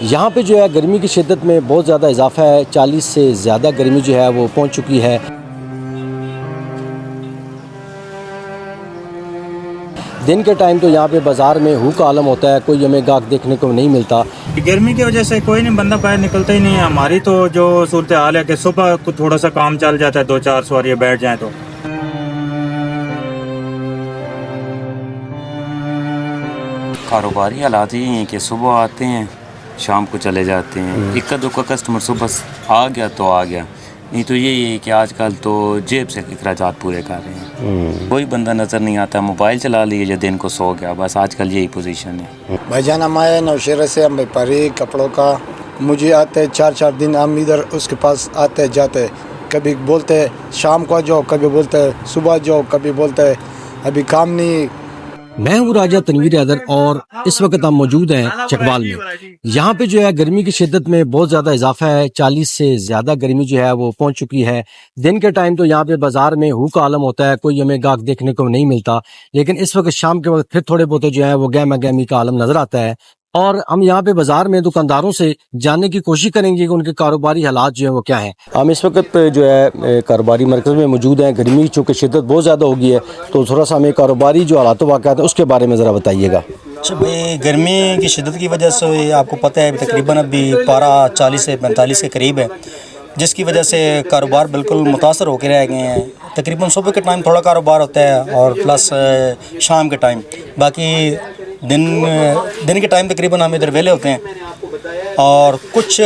یہاں پہ جو ہے گرمی کی شدت میں بہت زیادہ اضافہ ہے، 40 سے زیادہ گرمی جو ہے وہ پہنچ چکی ہے۔ دن کے ٹائم تو یہاں پہ بازار میں ہو کا عالم ہوتا ہے، کوئی ہمیں گاہک دیکھنے کو نہیں ملتا۔ گرمی کی وجہ سے کوئی نہیں، بندہ باہر نکلتا ہی نہیں ہے۔ ہماری تو جو صورتحال ہے کہ صبح کو تھوڑا سا کام چل جاتا ہے، 2-4 سواریاں بیٹھ جائیں تو۔ کاروباری حالات یہ ہیں کہ صبح آتے ہیں، شام کو چلے جاتے ہیں۔ اکا دکا کسٹمر صبح آ گیا تو آ گیا، نہیں تو یہی ہے کہ آج کل تو جیب سے اخراجات پورے کر رہے ہیں۔ کوئی بندہ نظر نہیں آتا، موبائل چلا لیے یا دن کو سو گیا، بس آج کل یہی پوزیشن ہے۔ بھائی جان ہمارے نوشہرہ سے ہم بیپاری کپڑوں کا، مجھے آتے 4 دن ہم ادھر اس کے پاس آتے جاتے، کبھی بولتے شام کو جاؤ، کبھی بولتے صبح جاؤ، کبھی بولتے ابھی کام نہیں۔ میں ہوں راجہ تنویر حیدر اور اس وقت ہم موجود ہیں چکوال میں۔ یہاں پہ جو ہے گرمی کی شدت میں بہت زیادہ اضافہ ہے، 40 سے زیادہ گرمی جو ہے وہ پہنچ چکی ہے۔ دن کے ٹائم تو یہاں پہ بازار میں ہو کا عالم ہوتا ہے، کوئی ہمیں گاہک دیکھنے کو نہیں ملتا، لیکن اس وقت شام کے وقت پھر تھوڑے بہت جو ہے وہ گہما گہمی کا عالم نظر آتا ہے۔ اور ہم یہاں پہ بازار میں دکانداروں سے جاننے کی کوشش کریں گے کہ ان کے کاروباری حالات جو ہیں وہ کیا ہیں۔ ہم اس وقت جو ہے کاروباری مرکز میں موجود ہیں۔ گرمی چونکہ شدت بہت زیادہ ہو گئی ہے تو تھوڑا سا ہمیں کاروباری جو حالات و واقعات ہیں اس کے بارے میں ذرا بتائیے گا۔ اچھا بھائی، گرمی کی شدت کی وجہ سے آپ کو پتہ ہے تقریباً ابھی پارہ 40 سے 45 کے قریب ہے، جس کی وجہ سے کاروبار بالکل متاثر ہو کے رہ گئے ہیں۔ تقریباً صبح کے ٹائم تھوڑا کاروبار ہوتا ہے اور پلس شام کے ٹائم، باقی دن کے ٹائم تقریباً ہم ادھر ویلے ہوتے ہیں۔ اور کچھ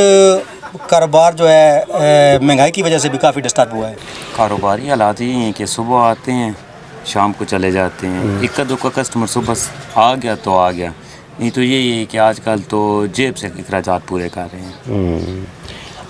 کاروبار جو ہے مہنگائی کی وجہ سے بھی کافی ڈسٹرب ہوا ہے۔ کاروباری حالات یہ ہیں کہ صبح آتے ہیں، شام کو چلے جاتے ہیں۔ اکا دکا کسٹمر صبح آ گیا تو آ گیا، نہیں تو یہی ہے کہ آج کل تو جیب سے اخراجات پورے کر رہے ہیں۔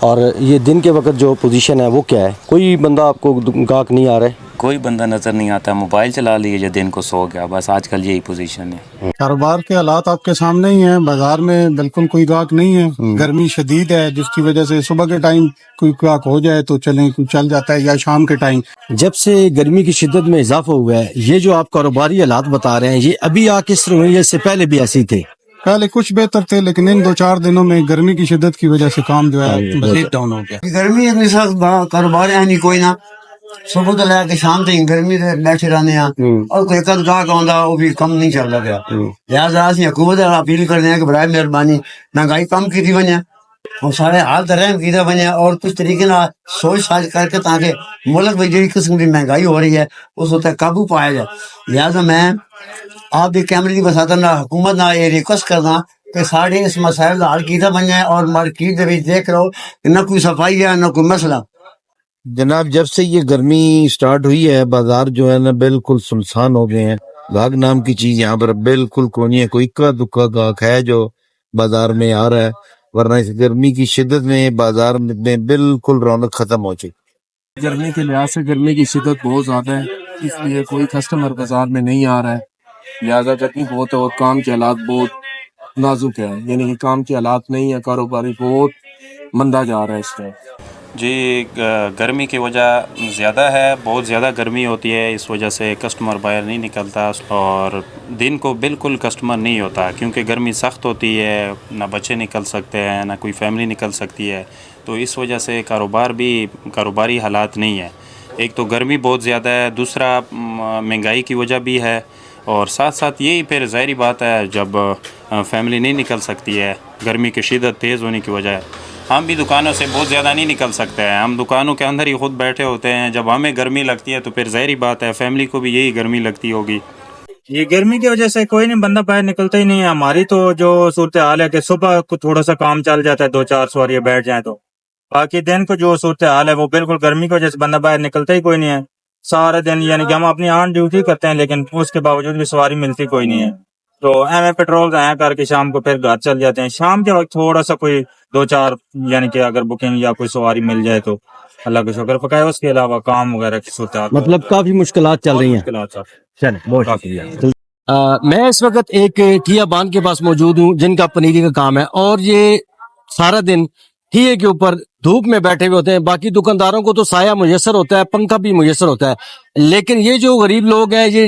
اور یہ دن کے وقت جو پوزیشن ہے وہ کیا ہے؟ کوئی بندہ آپ کو گاہک نہیں آ رہا ہے؟ کوئی بندہ نظر نہیں آتا، موبائل چلا لیے یا دن کو سو گیا، بس آج کل یہی پوزیشن ہے۔ کاروبار کے حالات آپ کے سامنے ہی ہیں، بازار میں بالکل کوئی گاہک نہیں ہے، گرمی شدید ہے جس کی وجہ سے صبح کے ٹائم کوئی گاہک ہو جائے تو چل جاتا ہے، یا شام کے ٹائم۔ جب سے گرمی کی شدت میں اضافہ ہوا ہے، یہ جو آپ کاروباری حالات بتا رہے ہیں یہ ابھی آ کس طرح ہوئی ہے؟ اس سے پہلے بھی ایسے ہی تھے؟ پہلے کچھ بہتر تھے، لیکن ان 2-4 دنوں میں گرمی کی شدت کی وجہ سے کام جو ہے مزید ڈاؤن ہو گیا۔ گرمی اتنی سخت کاروبار ہے نہیں کوئی نہ، صبح تو لے کے شام تک گرمی سے بیٹھے رہنے ہیں، اور کوئی ایک گاہک آندا وہ بھی کم نہیں چلتا پیا۔ لہٰذا اسی حکومت اپیل کرتے ہیں کہ برائے مہربانی مہنگائی کم کی بنے اور سارے حال رحم کیتا بنے، اور کچھ طریقے نہ سوچ ساچ کر کے تاکہ ملک میں جی قسم کی مہنگائی ہو رہی ہے اس اتنے قابو پایا جائے۔ لہٰذا میں آپ بھی کیمرے کی بساتا نہ حکومت نہ یہ ریکویسٹ کرنا کہ سارے اس مسائل کا حل کیتا بن جائے، اور مارکیٹ کے دیکھ رہو کہ نہ کوئی صفائی ہے نہ کوئی مسئلہ۔ جناب جب سے یہ گرمی سٹارٹ ہوئی ہے بازار جو ہے نا بالکل سنسان ہو گئے ہیں، گاہک نام کی چیز یہاں پر بالکل کونی ہے، کوئی اکا دکا گاہک ہے جو بازار میں آ رہا ہے، ورنہ اس گرمی کی شدت میں بازار میں بالکل رونق ختم ہو چکی۔ گرمی کے لحاظ سے گرمی کی شدت بہت زیادہ ہے، اس لیے کوئی کسٹمر بازار میں نہیں آ رہا ہے، لہٰذا گرمی بہت ہے اور کام کے حالات بہت نازک ہے، یعنی کہ کام کے حالات نہیں ہے، کاروباری بہت مندہ جا رہا ہے اس ٹائم۔ جی، گرمی کی وجہ زیادہ ہے، بہت زیادہ گرمی ہوتی ہے، اس وجہ سے کسٹمر باہر نہیں نکلتا، اور دن کو بالکل کسٹمر نہیں ہوتا کیونکہ گرمی سخت ہوتی ہے، نہ بچے نکل سکتے ہیں نہ کوئی فیملی نکل سکتی ہے، تو اس وجہ سے کاروباری حالات نہیں ہے۔ ایک تو گرمی بہت زیادہ ہے، دوسرا مہنگائی کی وجہ بھی ہے، اور ساتھ ساتھ یہی پھر ظاہری بات ہے جب فیملی نہیں نکل سکتی ہے گرمی کی شدت تیز ہونے کی وجہ ہے۔ ہم بھی دکانوں سے بہت زیادہ نہیں نکل سکتے ہیں، ہم دکانوں کے اندر ہی خود بیٹھے ہوتے ہیں، جب ہمیں گرمی لگتی ہے تو پھر ظاہری بات ہے فیملی کو بھی یہی گرمی لگتی ہوگی۔ یہ گرمی کی وجہ سے کوئی نہیں، بندہ باہر نکلتا ہی نہیں ہے۔ ہماری تو جو صورتحال ہے کہ صبح کو تھوڑا سا کام چل جاتا ہے، 2-4 سواریاں بیٹھ جائیں تو، باقی دن کو جو صورتحال ہے وہ بالکل گرمی کی وجہ سے بندہ باہر نکلتا ہی کوئی نہیں ہے سارے دن، یعنی کہ ہم اپنی آن ڈیوٹی کرتے ہیں لیکن اس کے باوجود بھی سواری ملتی کوئی نہیں ہے، تو ایم پیٹرول ضائع کر کے شام کو پھر گھر چل جاتے ہیں۔ شام کے وقت تھوڑا سا کوئی 2-4 یعنی کہ اگر بکنگ یا کوئی سواری مل جائے تو اللہ کا شکر پکائے، اس کے علاوہ کام وغیرہ کی صورتحال مطلب کافی مشکلات چل رہی ہیں۔ چلیں بہت شکریہ۔ میں اس وقت ایک ٹھیا بان کے پاس موجود ہوں جن کا پنیری کا کام ہے، اور یہ سارا دن ٹھیے کے اوپر دھوپ میں بیٹھے ہوئے ہوتے ہیں۔ باقی دکانداروں کو تو سایہ میسر ہوتا ہے، پنکھا بھی میسر ہوتا ہے، لیکن یہ جو غریب لوگ ہیں یہ